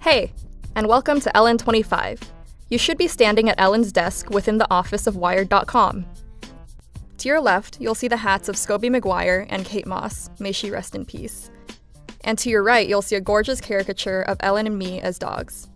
Hey, and welcome to Ellen25. You should be standing at Ellen's desk within the office of Wired.com. To your left, you'll see the hats of Scobie Maguire and Kate Moss, may she rest in peace. And to your right, you'll see a gorgeous caricature of Ellen and me as dogs.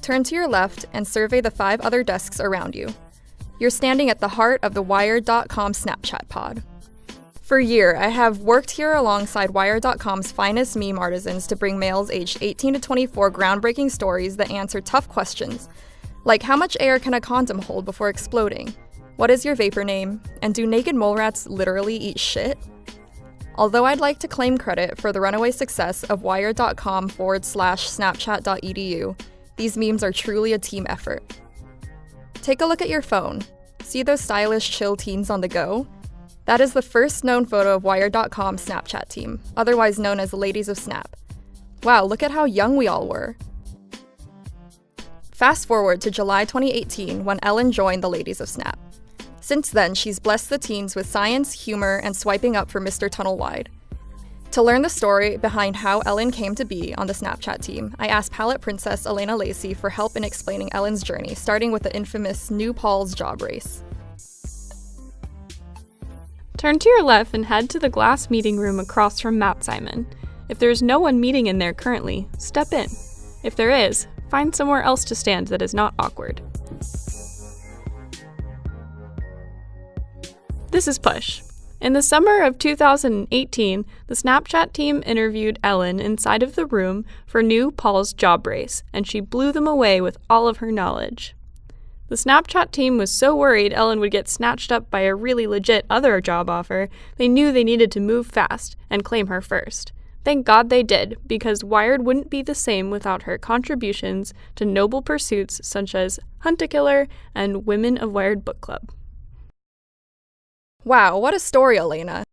Turn to your left and survey the 5 other desks around you. You're standing at the heart of the Wired.com Snapchat pod. For a year, I have worked here alongside Wired.com's finest meme artisans to bring males aged 18 to 24 groundbreaking stories that answer tough questions, like how much air can a condom hold before exploding? What is your vapor name? And do naked mole rats literally eat shit? Although I'd like to claim credit for the runaway success of wired.com/snapchat.edu, these memes are truly a team effort. Take a look at your phone. See those stylish chill teens on the go? That is the first known photo of Wired.com's Snapchat team, otherwise known as the Ladies of Snap. Wow, look at how young we all were. Fast forward to July 2018 when Ellen joined the Ladies of Snap. Since then, she's blessed the teens with science, humor, and swiping up for Mr. Tunnelwide. To learn the story behind how Ellen came to be on the Snapchat team, I asked Palette Princess Elena Lacey for help in explaining Ellen's journey, starting with the infamous New Paul's job race. Turn to your left and head to the glass meeting room across from Mount Simon. If there is no one meeting in there currently, step in. If there is, find somewhere else to stand that is not awkward. This is Push. In the summer of 2018, the Snapchat team interviewed Ellen inside of the room for New Paul's job race, and she blew them away with all of her knowledge. The Snapchat team was so worried Ellen would get snatched up by a really legit other job offer, they knew they needed to move fast and claim her first. Thank God they did, because Wired wouldn't be the same without her contributions to noble pursuits such as Hunt a Killer and Women of Wired Book Club. Wow, what a story, Elena.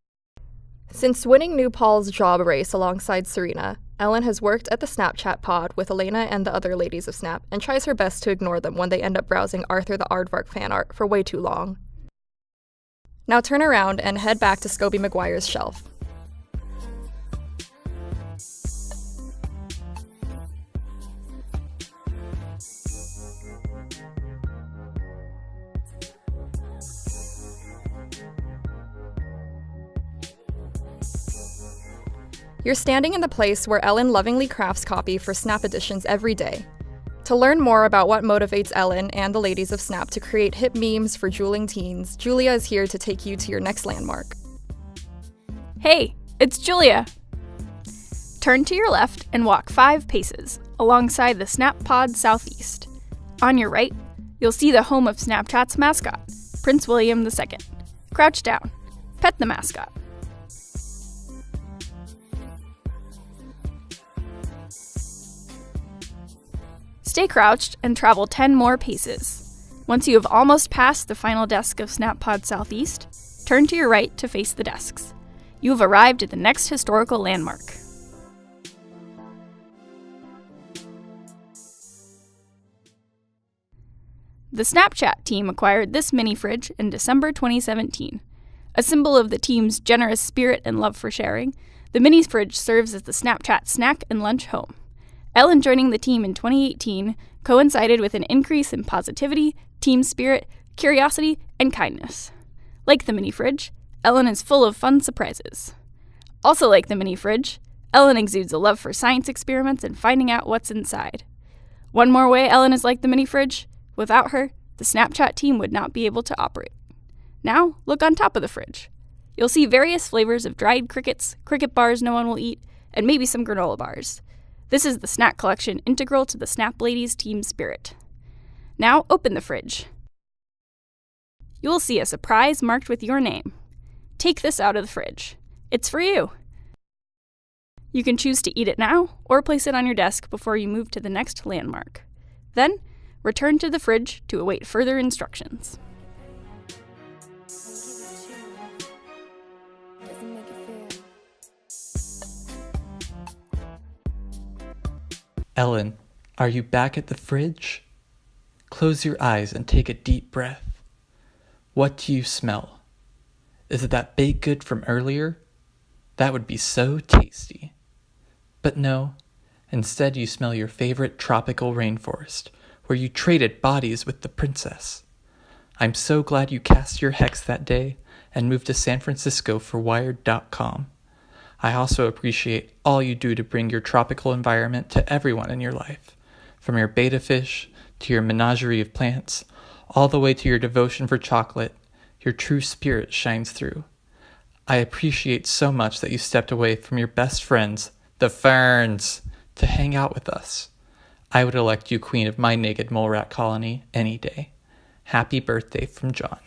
Since winning New Paul's job race alongside Serena, Ellen has worked at the Snapchat pod with Elena and the other Ladies of Snap and tries her best to ignore them when they end up browsing Arthur the Aardvark fan art for way too long. Now turn around and head back to Scobie Maguire's shelf. You're standing in the place where Ellen lovingly crafts copy for Snap editions every day. To learn more about what motivates Ellen and the Ladies of Snap to create hip memes for drooling teens, Julia is here to take you to your next landmark. Hey, it's Julia! Turn to your left and walk 5 paces alongside the Snap Pod Southeast. On your right, you'll see the home of Snapchat's mascot, Prince William II. Crouch down. Pet the mascot. Stay crouched and travel 10 more paces. Once you have almost passed the final desk of SnapPod Southeast, turn to your right to face the desks. You have arrived at the next historical landmark. The Snapchat team acquired this mini fridge in December 2017. A symbol of the team's generous spirit and love for sharing, the mini fridge serves as the Snapchat snack and lunch home. Ellen joining the team in 2018 coincided with an increase in positivity, team spirit, curiosity, and kindness. Like the mini fridge, Ellen is full of fun surprises. Also like the mini fridge, Ellen exudes a love for science experiments and finding out what's inside. One more way Ellen is like the mini fridge, without her, the Snapchat team would not be able to operate. Now, look on top of the fridge. You'll see various flavors of dried crickets, cricket bars no one will eat, and maybe some granola bars. This is the snack collection integral to the Snap Ladies team spirit. Now open the fridge. You will see a surprise marked with your name. Take this out of the fridge. It's for you. You can choose to eat it now or place it on your desk before you move to the next landmark. Then, return to the fridge to await further instructions. Ellen, are you back at the fridge? Close your eyes and take a deep breath. What do you smell? Is it that baked good from earlier? That would be so tasty. But no, Instead, you smell your favorite tropical rainforest, where you traded bodies with the princess. I'm so glad you cast your hex that day and moved to San Francisco for Wired.com. I also appreciate all you do to bring your tropical environment to everyone in your life, from your betta fish to your menagerie of plants, all the way to your devotion for chocolate. Your true spirit shines through. I appreciate so much that you stepped away from your best friends, the ferns, to hang out with us. I would elect you queen of my naked mole rat colony any day. Happy birthday from John.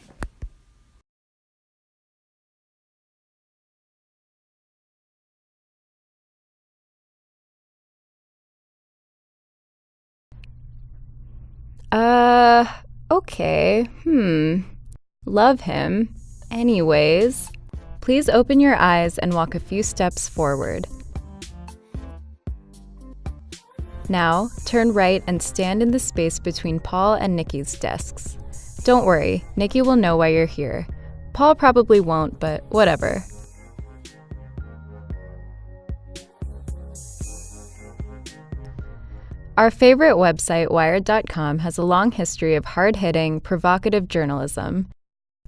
Okay. Love him. Anyways, please open your eyes and walk a few steps forward. Now, turn right and stand in the space between Paul and Nikki's desks. Don't worry, Nikki will know why you're here. Paul probably won't, but whatever. Our favorite website, Wired.com, has a long history of hard-hitting, provocative journalism.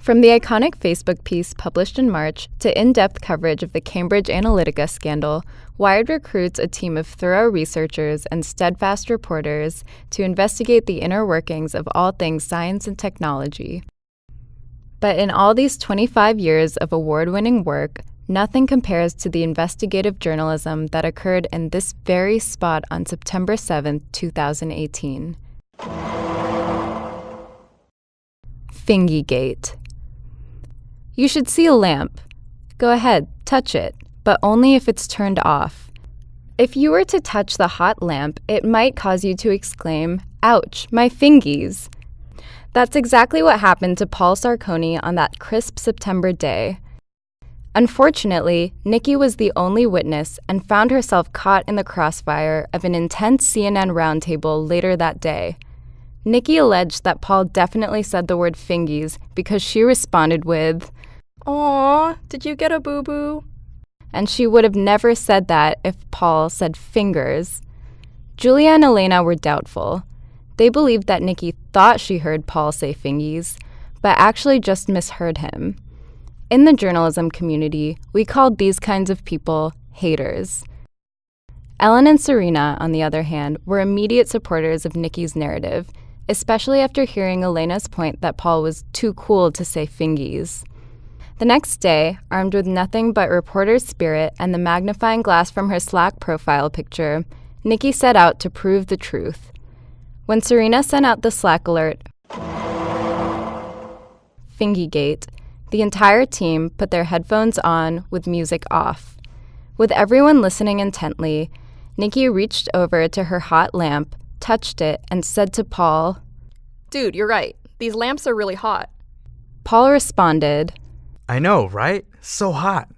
From the iconic Facebook piece published in March to in-depth coverage of the Cambridge Analytica scandal, Wired recruits a team of thorough researchers and steadfast reporters to investigate the inner workings of all things science and technology. But in all these 25 years of award-winning work, nothing compares to the investigative journalism that occurred in this very spot on September 7, 2018. Fingygate. You should see a lamp. Go ahead, touch it, but only if it's turned off. If you were to touch the hot lamp, it might cause you to exclaim, "Ouch, my fingies!" That's exactly what happened to Paul Sarconi on that crisp September day. Unfortunately, Nikki was the only witness and found herself caught in the crossfire of an intense CNN roundtable later that day. Nikki alleged that Paul definitely said the word fingies because she responded with, "Aw, did you get a boo-boo?" And she would have never said that if Paul said fingers. Julia and Elena were doubtful. They believed that Nikki thought she heard Paul say fingies, but actually just misheard him. In the journalism community, we called these kinds of people haters. Ellen and Serena, on the other hand, were immediate supporters of Nikki's narrative, especially after hearing Elena's point that Paul was too cool to say fingies. The next day, armed with nothing but reporter's spirit and the magnifying glass from her Slack profile picture, Nikki set out to prove the truth. When Serena sent out the Slack alert, Fingygate, the entire team put their headphones on with music off. With everyone listening intently, Nikki reached over to her hot lamp, touched it, and said to Paul, "Dude, you're right. These lamps are really hot." Paul responded, I know, right? So hot.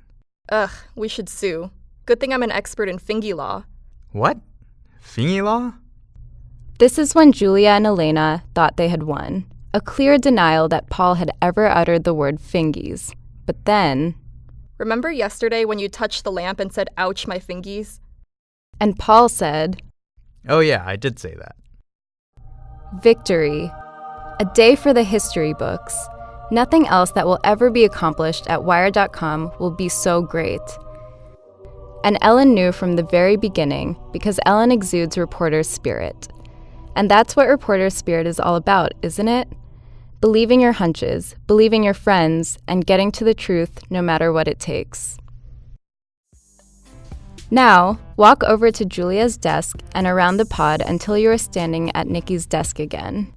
Ugh, we should sue. Good thing I'm an expert in fingy law. What? Fingy law? This is when Julia and Elena thought they had won. A clear denial that Paul had ever uttered the word fingies. But then, Remember yesterday when you touched the lamp and said, "Ouch, my fingies"? and Paul said, Oh yeah, I did say that. victory. A day for the history books. Nothing else that will ever be accomplished at Wired.com will be so great. And Ellen knew from the very beginning because Ellen exudes reporter spirit. And that's what reporter spirit is all about, isn't it? Believing your hunches, believing your friends, and getting to the truth no matter what it takes. Now, walk over to Julia's desk and around the pod until you are standing at Nikki's desk again.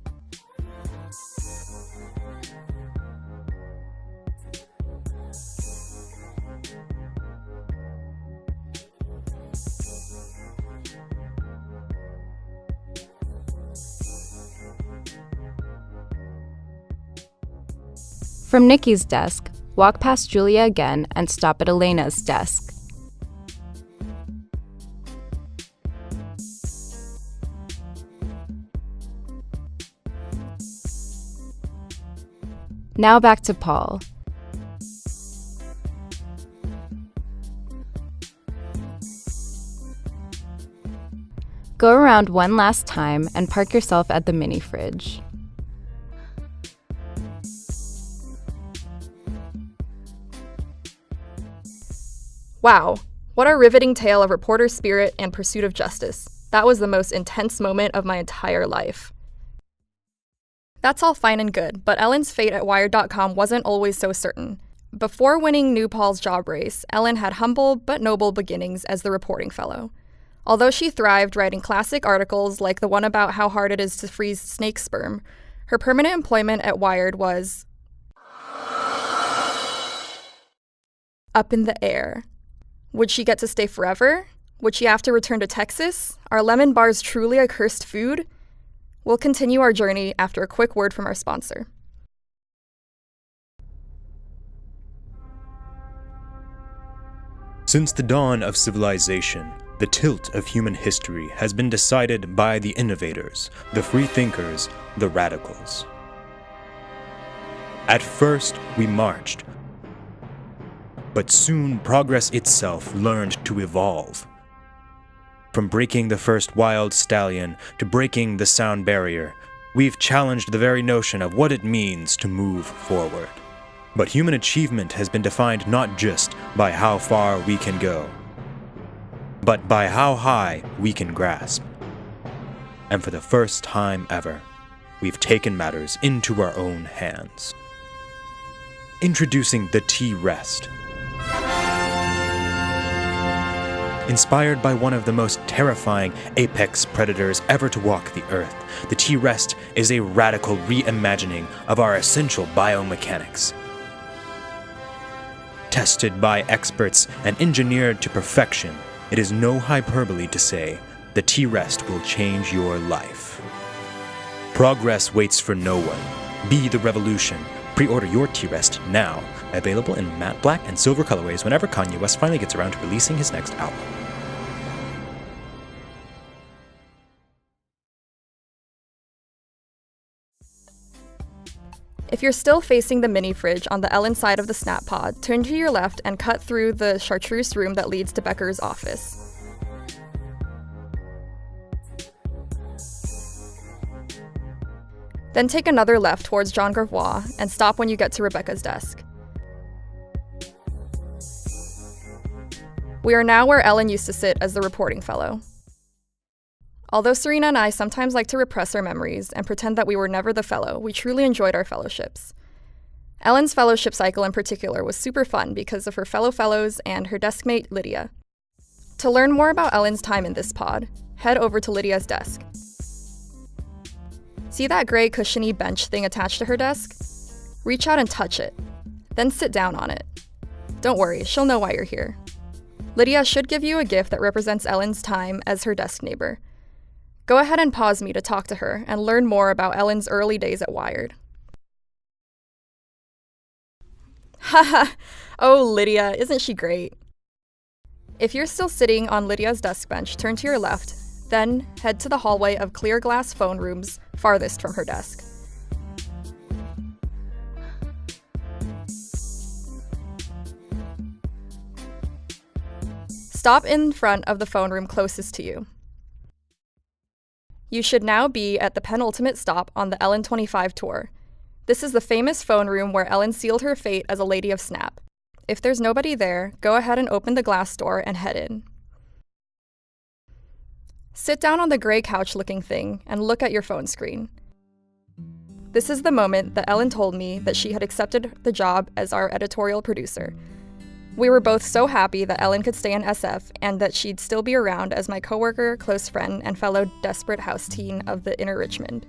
From Nikki's desk, walk past Julia again and stop at Elena's desk. Now back to Paul. Go around one last time and park yourself at the mini fridge. Wow, what a riveting tale of reporter spirit and pursuit of justice. That was the most intense moment of my entire life. That's all fine and good, but Ellen's fate at Wired.com wasn't always so certain. Before winning New Paul's job race, Ellen had humble but noble beginnings as the reporting fellow. Although she thrived writing classic articles like the one about how hard it is to freeze snake sperm, her permanent employment at Wired was up in the air. Would she get to stay forever? Would she have to return to Texas? Are lemon bars truly a cursed food? We'll continue our journey after a quick word from our sponsor. Since the dawn of civilization, the tilt of human history has been decided by the innovators, the freethinkers, the radicals. At first, we marched, but soon progress itself learned to evolve. From breaking the first wild stallion to breaking the sound barrier, we've challenged the very notion of what it means to move forward. But human achievement has been defined not just by how far we can go, but by how high we can grasp. And for the first time ever, we've taken matters into our own hands. Introducing the T-Rest. Inspired by one of the most terrifying apex predators ever to walk the earth, the T-Rest is a radical reimagining of our essential biomechanics. Tested by experts and engineered to perfection, it is no hyperbole to say the T-Rest will change your life. Progress waits for no one. Be the revolution. Pre-order your T-Rest now. Available in matte black and silver colorways whenever Kanye West finally gets around to releasing his next album. If you're still facing the mini fridge on the Ellen side of the Snap Pod, turn to your left and cut through the chartreuse room that leads to Becker's office. Then take another left towards Jean Gravois and stop when you get to Rebecca's desk. We are now where Ellen used to sit as the reporting fellow. Although Serena and I sometimes like to repress our memories and pretend that we were never the fellow, we truly enjoyed our fellowships. Ellen's fellowship cycle in particular was super fun because of her fellow fellows and her deskmate, Lydia. To learn more about Ellen's time in this pod, head over to Lydia's desk. See that gray cushiony bench thing attached to her desk? Reach out and touch it, then sit down on it. Don't worry, she'll know why you're here. Lydia should give you a gift that represents Ellen's time as her desk neighbor. Go ahead and pause me to talk to her and learn more about Ellen's early days at Wired. Haha! Oh, Lydia, isn't she great? If you're still sitting on Lydia's desk bench, turn to your left, then head to the hallway of clear glass phone rooms farthest from her desk. Stop in front of the phone room closest to you. You should now be at the penultimate stop on the Ellen25 tour. This is the famous phone room where Ellen sealed her fate as a lady of Snap. If there's nobody there, go ahead and open the glass door and head in. Sit down on the gray couch-looking thing and look at your phone screen. This is the moment that Ellen told me that she had accepted the job as our editorial producer. We were both so happy that Ellen could stay in SF and that she'd still be around as my coworker, close friend, and fellow desperate house teen of the inner Richmond.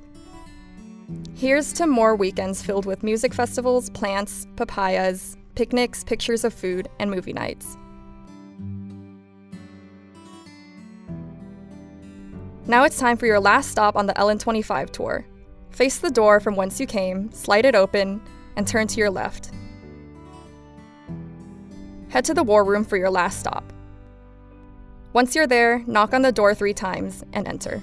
Here's to more weekends filled with music festivals, plants, papayas, picnics, pictures of food, and movie nights. Now it's time for your last stop on the Ellen25 tour. Face the door from whence you came, slide it open, and turn to your left. Head to the war room for your last stop. Once you're there, knock on the door 3 times and enter.